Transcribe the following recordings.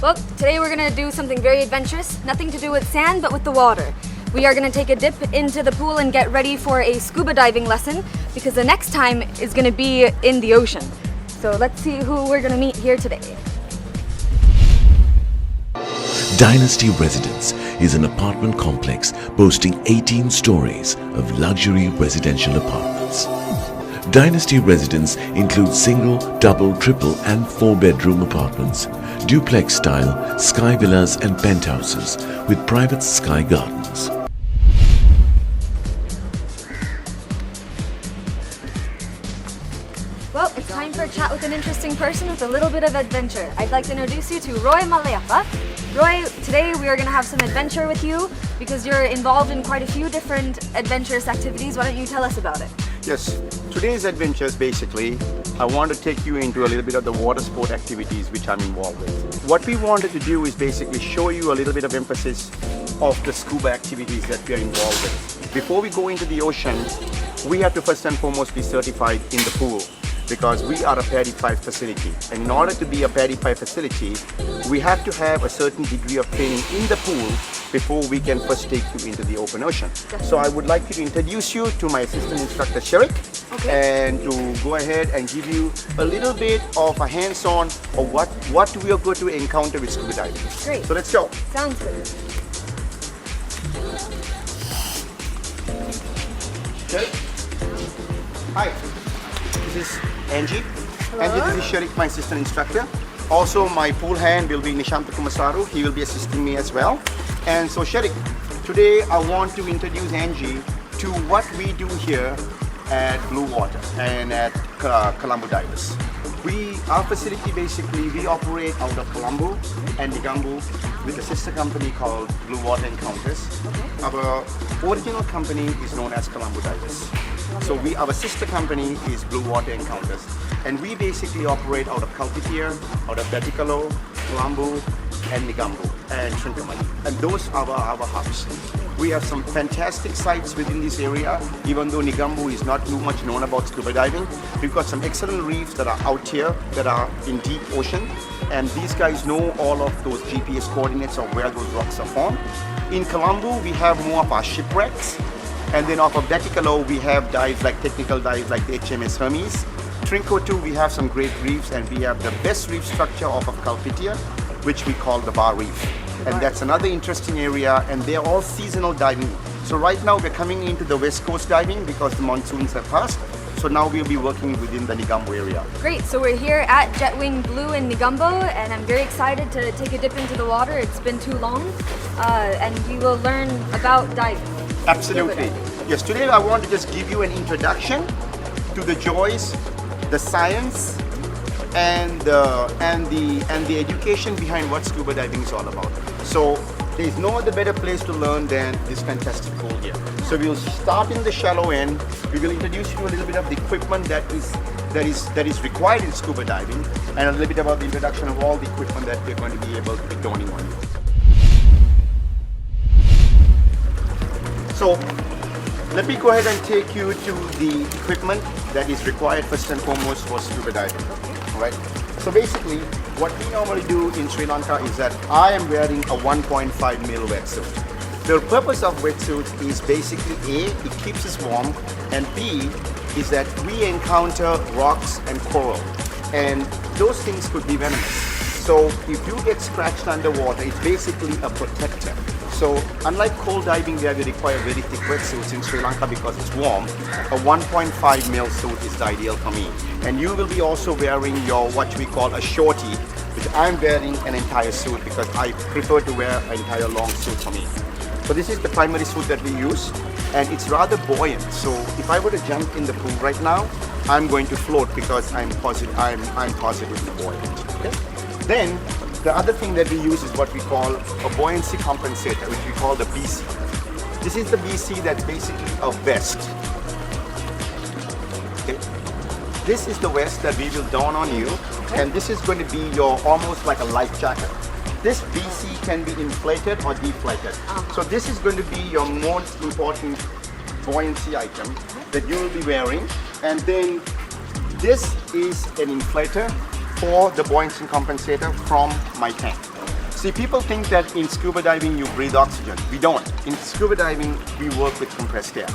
Well, today we're going to do something very adventurous. Nothing to do with sand, but with the water. We are going to take a dip into the pool and get ready for a scuba diving lesson because the next time is going to be in the ocean. So let's see who we're going to meet here today. Dynasty Residence is an apartment complex boasting 18 stories of luxury residential apartments. Dynasty Residence includes single, double, triple and 4-bedroom apartments, duplex-style sky villas and penthouses with private sky gardens. Well, it's time for a chat with an interesting person with a little bit of adventure. I'd like to introduce you to Roy Malayappa. Roy, today we are going to have some adventure with you because you're involved in quite a few different adventurous activities. Why don't you tell us about it? Yes, today's adventures basically, I want to take you into a little bit of the water sport activities which I'm involved with. What we wanted to do is basically show you a little bit of emphasis of the scuba activities that we are involved with. Before we go into the ocean, we have to first and foremost be certified in the pool because we are a PADI 5 facility. And in order to be a PADI 5 facility, we have to have a certain degree of training in the pool before we can first take you into the open ocean. So I would like to introduce you to my assistant instructor, Sherik, and to go ahead and give you a little bit of a hands-on of what we are going to encounter with scuba diving. Great. So let's go. Sounds good. Sherik. Hi. This is Angie. Hello. Angie, this is Sherik, my assistant instructor. Also, my pool hand will be Nishanta Kumasaru. He will be assisting me as well. And so, Sherik, today I want to introduce Angie to what we do here at Blue Water and at Colombo Divers. Our facility basically, we operate out of Colombo and Negombo with a sister company called Blue Water Encounters. Our original company is known as Colombo Divers. So our sister company is Blue Water Encounters. And we basically operate out of Kalpitiya, out of Betikalo, Colombo, and Negombo, and Trincomalee. And those are our hubs. We have some fantastic sites within this area, even though Negombo is not too much known about scuba diving. We've got some excellent reefs that are out here, that are in deep ocean. And these guys know all of those GPS coordinates of where those rocks are formed. In Colombo, we have more of our shipwrecks. And then off of Betikalo, we have dives like technical dives like the HMS Hermes. Trinco too, we have some great reefs, and we have the best reef structure off of Kalpitiya, which we call the Bar Reef. And that's another interesting area, and they're all seasonal diving. So right now we're coming into the West Coast diving because the monsoons have passed. So now we'll be working within the Negombo area. Great, so we're here at Jetwing Blue in Negombo, and I'm very excited to take a dip into the water. It's been too long, and we will learn about diving. Absolutely. Yes, today I want to just give you an introduction to the joys, the science, and the education behind what scuba diving is all about. So there's no other better place to learn than this fantastic pool here. So we'll start in the shallow end. We will introduce you to a little bit of the equipment that is required in scuba diving, and a little bit about the introduction of all the equipment that we're going to be able to be donning on you. So let me go ahead and take you to the equipment that is required first and foremost for scuba diving. All right. So basically, what we normally do in Sri Lanka is that I am wearing a 1.5 mil wetsuit. The purpose of wetsuits is basically A, it keeps us warm, and B, is that we encounter rocks and coral, and those things could be venomous. So if you get scratched underwater, it's basically a protector. So unlike cold diving where we require very thick wetsuits in Sri Lanka because it's warm, a 1.5 mil suit is the ideal for me. And you will be also wearing your what we call a shorty, which I'm wearing an entire suit because I prefer to wear an entire long suit for me. So this is the primary suit that we use, and it's rather buoyant. So if I were to jump in the pool right now, I'm going to float because I'm positively buoyant. Okay? Then the other thing that we use is what we call a buoyancy compensator, which we call the BC. This is the BC that's basically a vest. Okay. This is the vest that we will don on you, and this is going to be your almost like a life jacket. This BC can be inflated or deflated. So this is going to be your most important buoyancy item that you will be wearing, and then this is an inflator for the buoyancy compensator from my tank. See, people think that in scuba diving you breathe oxygen. We don't. In scuba diving, we work with compressed air.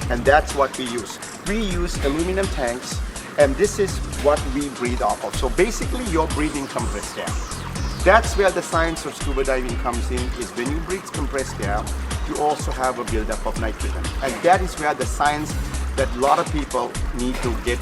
And that's what we use. We use aluminum tanks, and this is what we breathe off of. So basically, you're breathing compressed air. That's where the science of scuba diving comes in, is when you breathe compressed air, you also have a buildup of nitrogen. And that is where the science that a lot of people need to get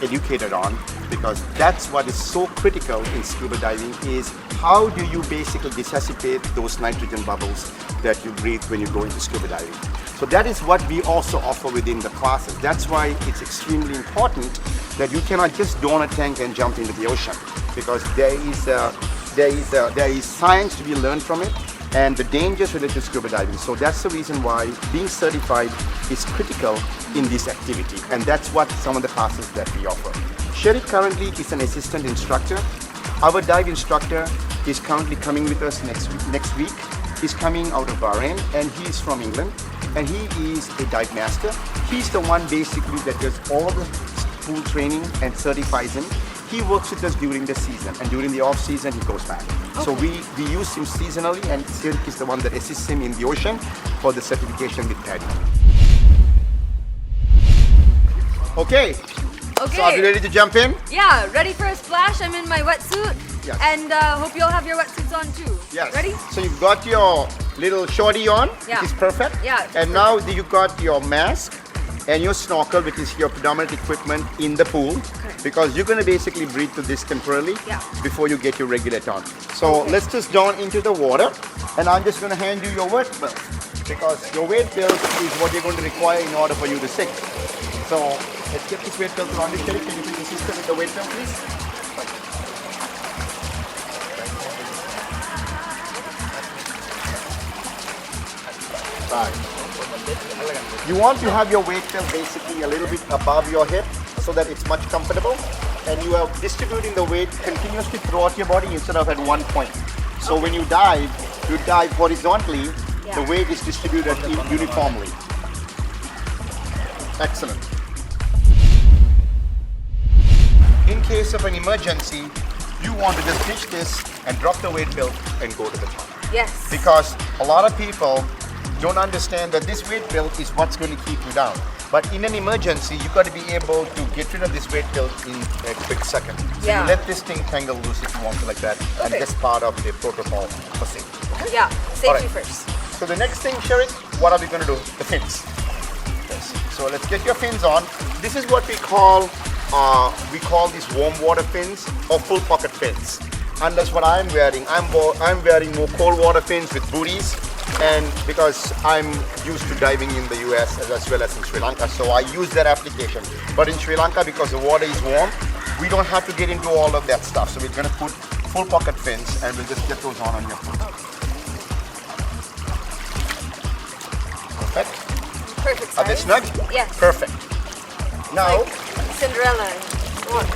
educated on, because that's what is so critical in scuba diving, is how do you basically dissipate those nitrogen bubbles that you breathe when you go into scuba diving. So that is what we also offer within the classes. That's why it's extremely important that you cannot just don a tank and jump into the ocean, because there is science to be learned from it and the dangers related to scuba diving. So that's the reason why being certified is critical in this activity, and that's what some of the classes that we offer. Sherik currently is an assistant instructor. Our dive instructor is currently coming with us next week. He's coming out of Bahrain, and he's from England, and he is a dive master. He's the one basically that does all the pool training and certifies him. He works with us during the season, and during the off season he goes back. Okay. So we use him seasonally, and Sherik is the one that assists him in the ocean for the certification with Paddy. Okay. So are you ready to jump in? Yeah, ready for a splash. I'm in my wetsuit. Yes. And hope you all have your wetsuits on too. Yes. Ready? So you've got your little shorty on, Yeah. which is perfect. Yeah, it's And now you've got your mask and your snorkel, which is your predominant equipment in the pool. Correct. Because you're going to basically breathe to this temporarily Yeah. before you get your regular on. So Okay. let's just down into the water, and I'm just going to hand you your weight belt, because your weight belt is what you're going to require in order for you to sink. So let's get this weight belt around you. Sherik, can you please assist me with the weight belt, please? Right. You want to have your weight belt basically a little bit above your hip so that it's much comfortable, and you are distributing the weight continuously throughout your body instead of at one point. So when you dive horizontally, the weight is distributed uniformly. Excellent. In case of an emergency, you want to just ditch this and drop the weight belt and go to the top. Yes. Because a lot of people don't understand that this weight belt is what's going to keep you down. But in an emergency, you've got to be able to get rid of this weight belt in a quick second. So Yeah. you let this thing tangle loose if you want to, like that, and Okay. that's part of the protocol for safety. Yeah, safety Alright. first. So the next thing, Sherik, what are we going to do? The fins. Yes. So let's get your fins on. This is what we call these warm water fins or full pocket fins. And that's what I'm wearing. I'm wearing more cold water fins with booties, and because I'm used to diving in the US as well as in Sri Lanka, so I use that application. But in Sri Lanka, because the water is warm, we don't have to get into all of that stuff. So we're going to put full pocket fins, and we'll just get those on your foot. Perfect. Perfect size. Are they snug? Yes. Perfect. Now, Like Cinderella. What?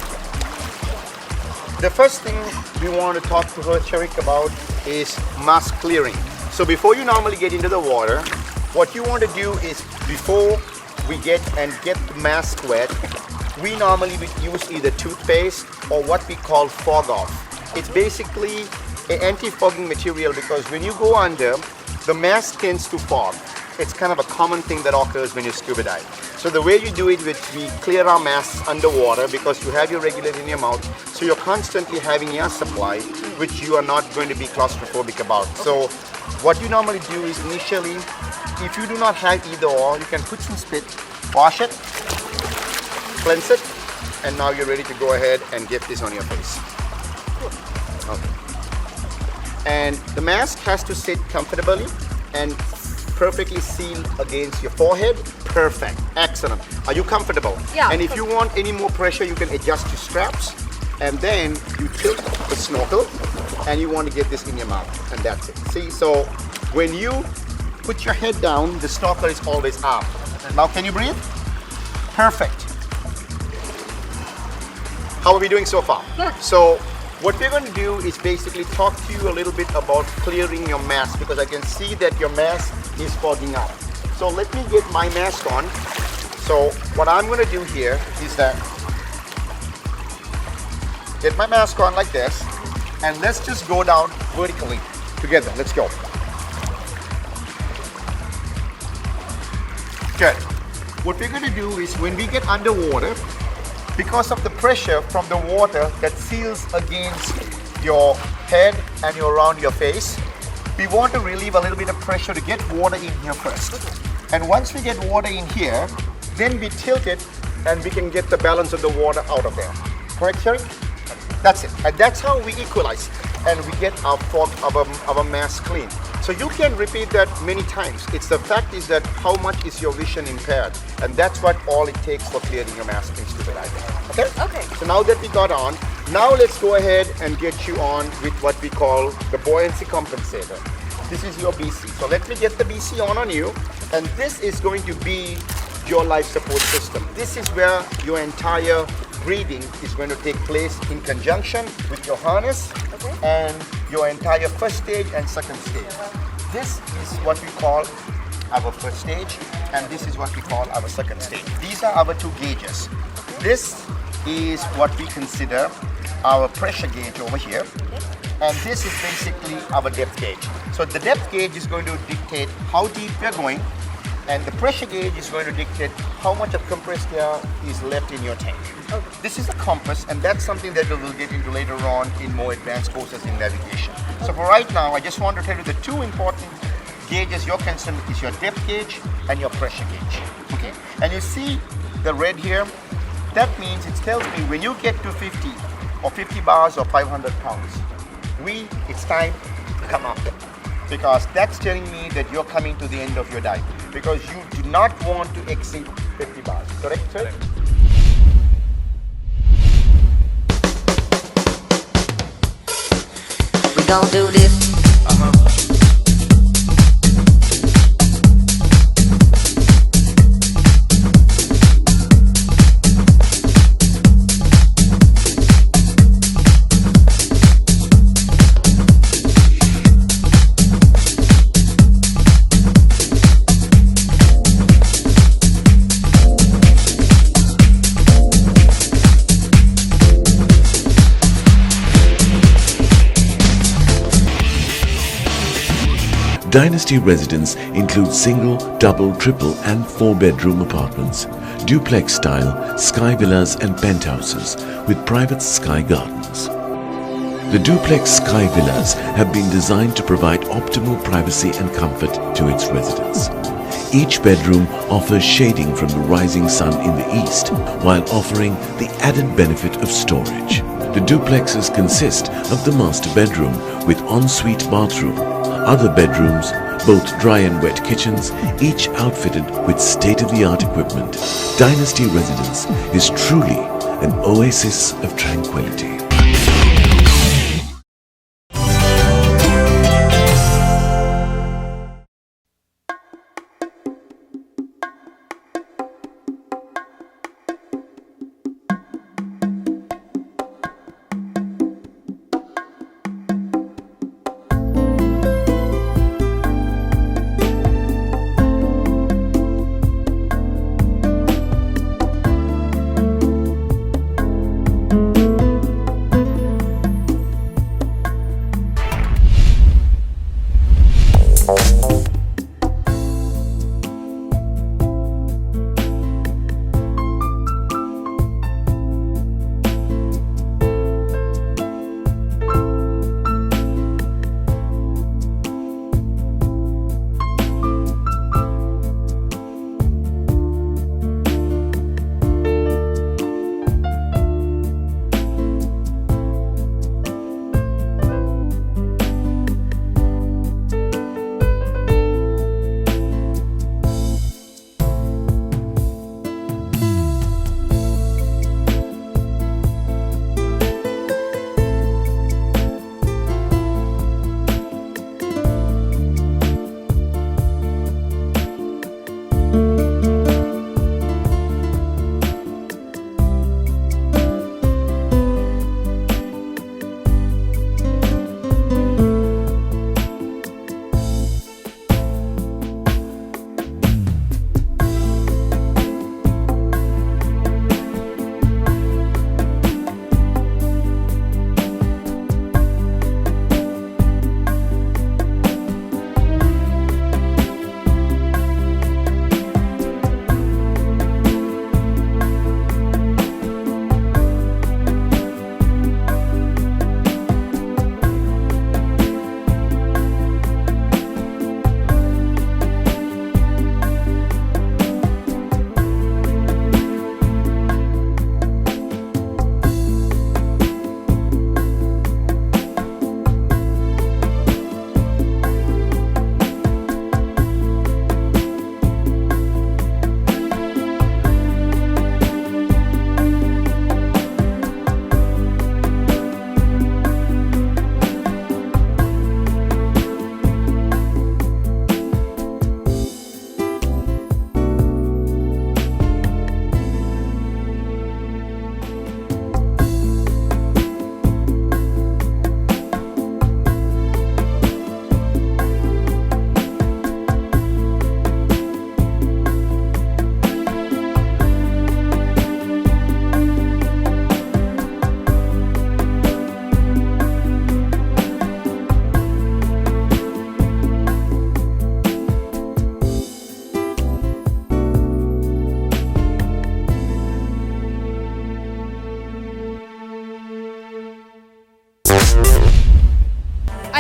the first thing we want to talk to her, Sherik, about is mask clearing. So before you normally get into the water, what you want to do is, before we get the mask wet, we normally would use either toothpaste or what we call fog off. It's basically an anti-fogging material, because when you go under, the mask tends to fog. It's kind of a common thing that occurs when you scuba dive. So the way you do it, we clear our masks underwater, because you have your regulator in your mouth, so you're constantly having air supply, which you are not going to be claustrophobic about. So what you normally do is, initially, if you do not have either or, you can put some spit, wash it, cleanse it, and now you're ready to go ahead and get this on your face. Okay. And the mask has to sit comfortably and perfectly sealed against your forehead. Perfect. Excellent. Are you comfortable? Yeah. And if you want any more pressure, you can adjust your straps, and then you tilt the snorkel, and you want to get this in your mouth, and that's it. See, so when you put your head down, the snorkel is always up. Now can you breathe? Perfect. How are we doing so far? Good. So what we're going to do is basically talk to you a little bit about clearing your mask, because I can see that your mask is fogging up. So let me get my mask on. So what I'm going to do here is that get my mask on like this, and let's just go down vertically. Together, let's go. Good. What we're going to do is when we get underwater, because of the pressure from the water that seals against your head and around your face, we want to relieve a little bit of pressure to get water in here first. And once we get water in here, then we tilt it and we can get the balance of the water out of there. Correct, Sherry? That's it. And that's how we equalize and we get our fog, our mask clean. So you can repeat that many times. It's the fact is that how much is your vision impaired, and that's what all it takes for clearing your mask in scuba diving. Okay? Okay. So now that we got on, now let's go ahead and get you on with what we call the buoyancy compensator. This is your BC. So let me get the BC on you, and this is going to be your life support system. This is where your entire breathing is going to take place in conjunction with your harness and your entire first stage and second stage. This is what we call our first stage, and this is what we call our second stage. These are our two gauges. This is what we consider our pressure gauge over here, and this is basically our depth gauge. So the depth gauge is going to dictate how deep we're going, and the pressure gauge is going to dictate how much of compressed air is left in your tank. This is a compass, and that's something that we will get into later on in more advanced courses in navigation. So for right now, I just want to tell you the two important gauges you're concerned with is your depth gauge and your pressure gauge. Okay? And you see the red here? That means it tells me when you get to 50 or 50 bars or 500 pounds, it's time to come up. Because that's telling me that you're coming to the end of your dive. Because you do not want to exceed 50 bars. Correct, sir? We gon' do this. Dynasty residence includes single, double, triple and 4-bedroom apartments, duplex style, sky villas and penthouses with private sky gardens. The duplex sky villas have been designed to provide optimal privacy and comfort to its residents. Each bedroom offers shading from the rising sun in the east while offering the added benefit of storage. The duplexes consist of the master bedroom with ensuite bathroom, other bedrooms, both dry and wet kitchens, each outfitted with state-of-the-art equipment. Dynasty Residence is truly an oasis of tranquility.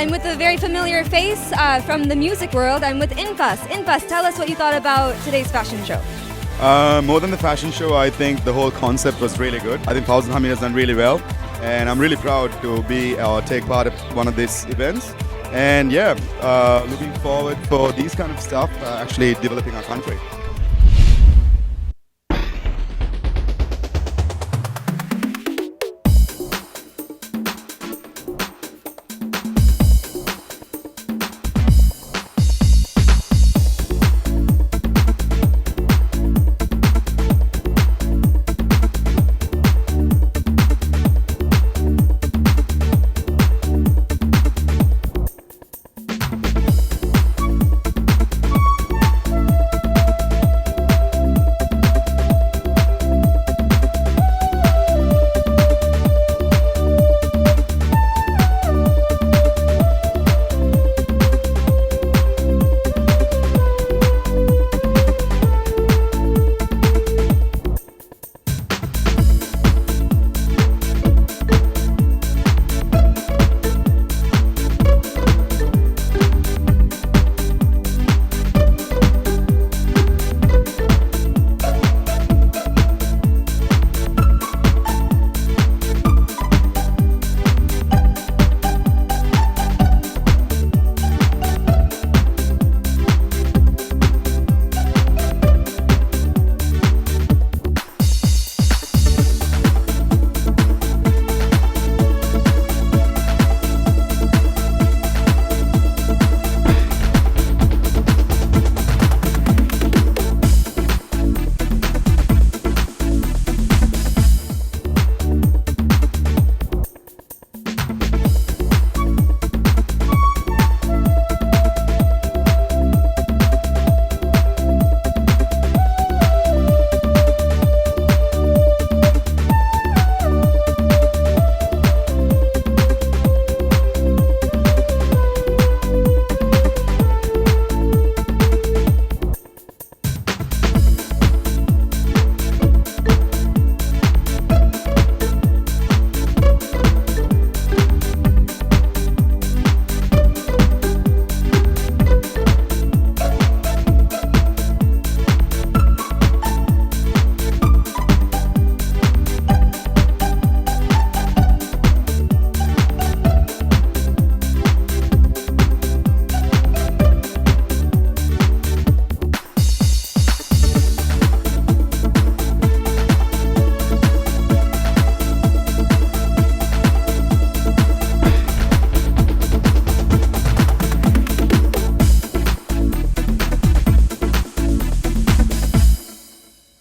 I'm with a very familiar face from the music world. I'm with Infas. Infas, tell us what you thought about today's fashion show. More than the fashion show, I think the whole concept was really good. I think Fauzan Hamid has done really well, and I'm really proud to be take part of one of these events. And yeah, looking forward for these kind of stuff actually developing our country.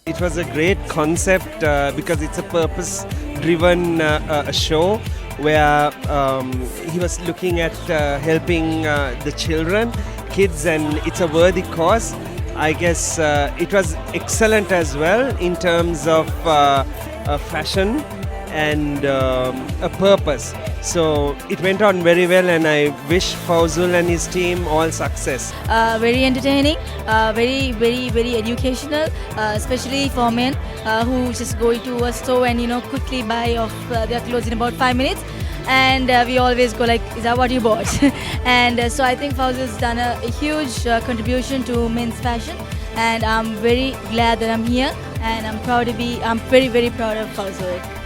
It was a great concept because it's a purpose-driven show where he was looking at helping the children, kids, and it's a worthy cause. I guess it was excellent as well in terms of fashion and a purpose. So it went on very well, and I wish Fauzul and his team all success. Very entertaining, very educational, especially for men who just go into a store and quickly buy off their clothes in about 5 minutes. And we always go like, is that what you bought? And so I think Fauzul's done a huge contribution to men's fashion, and I'm very glad that I'm here, and I'm very proud of Fauzul.